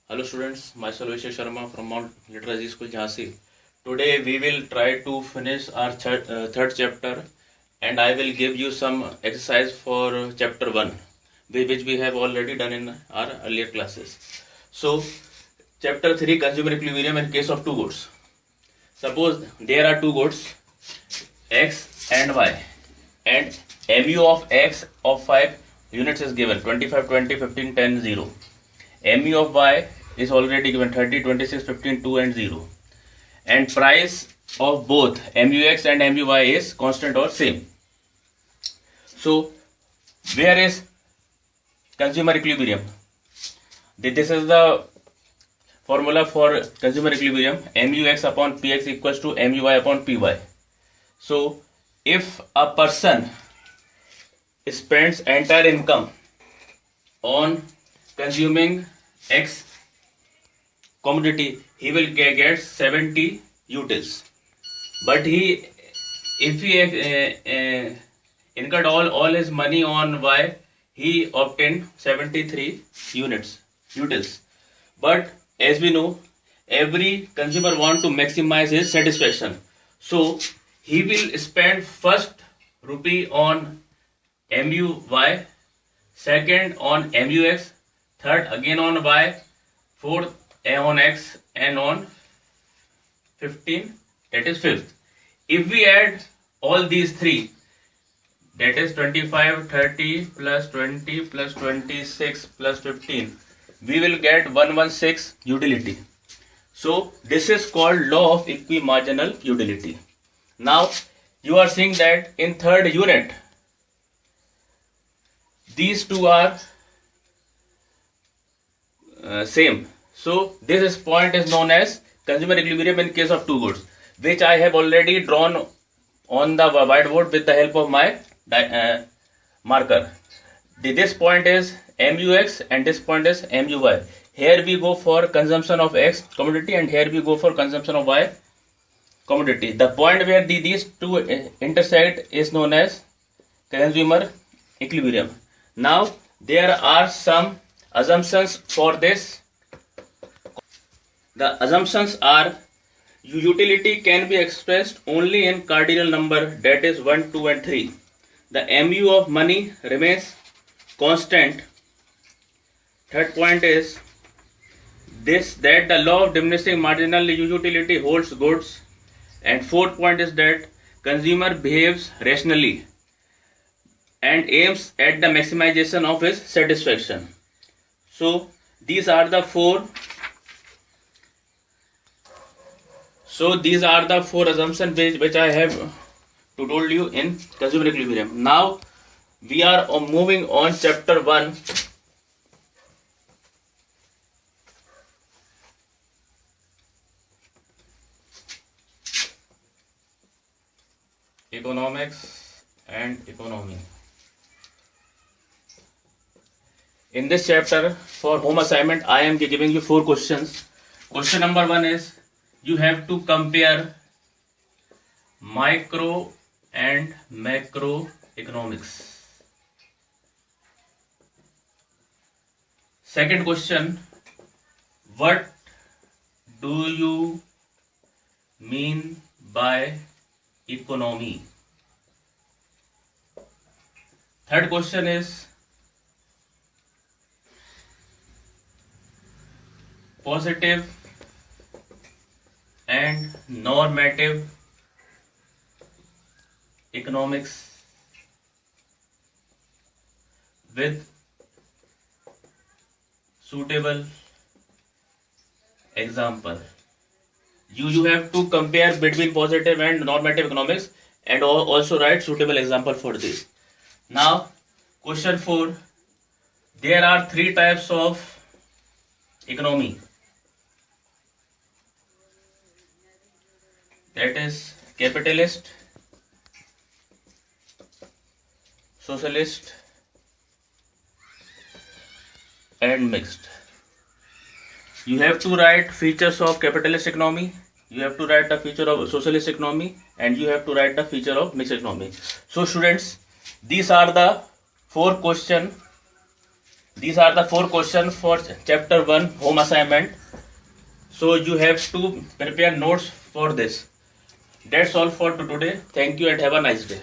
Hello students, myself Vishal Sharma from Mount Literacy School Jhansi. Today we will try to finish our third chapter and I will give you some exercise for chapter 1 which we have already done in our earlier classes. So chapter 3 consumer equilibrium in case of two goods. Suppose there are two goods X and Y and MU of X of 5 units is given 25, 20, 15, 10, 0. MU of Y is already given 30, 26, 15, 2 and 0. And price of both MUX and MUY is constant or same. So where is consumer equilibrium? This is the formula for consumer equilibrium. MUX upon PX equals to MUY upon PY. So if a person spends entire income on consuming X commodity, he will get 70 utils. But if he incurred all his money on Y, he obtained 73 utils. But as we know, every consumer wants to maximize his satisfaction. So he will spend first rupee on MUY, second on MUX, third again on Y, fourth on X and on 15, that is fifth. If we add all these three, that is 25, 30 plus 20 plus 26 plus 15, we will get 116 utility. So this is called law of equimarginal utility. Now you are seeing that in third unit, these two are same. So this point is known as consumer equilibrium in case of two goods, which I have already drawn on the whiteboard with the help of my marker. This point is MUX and this point is MUY. Here we go for consumption of X commodity and here we go for consumption of Y commodity. The point where these two intersect is known as consumer equilibrium. Now there are some assumptions for this. The assumptions are utility can be expressed only in cardinal number, that is 1, 2 and 3. The MU of money remains constant. Third point is that the law of diminishing marginal utility holds good. And fourth point is that consumer behaves rationally and aims at the maximization of his satisfaction. So these are the four assumptions which I have told you in consumer equilibrium. Now we are moving on chapter 1. Economics and economy. In this chapter, for home assignment, I am giving you 4 questions. Question number 1 is you have to compare micro and macro economics. Second question, what do you mean by economy? Third question is positive and normative economics with suitable example. You have to compare between positive and normative economics and also write suitable example for this. Now question 4, there are 3 types of economy, that is capitalist, socialist and mixed. You have to write features of capitalist economy, you have to write the feature of socialist economy and you have to write the feature of mixed economy. So students, these are the 4 questions These are the 4 questions for chapter 1 home assignment. So you have to prepare notes for this. That's all for today. Thank you and have a nice day.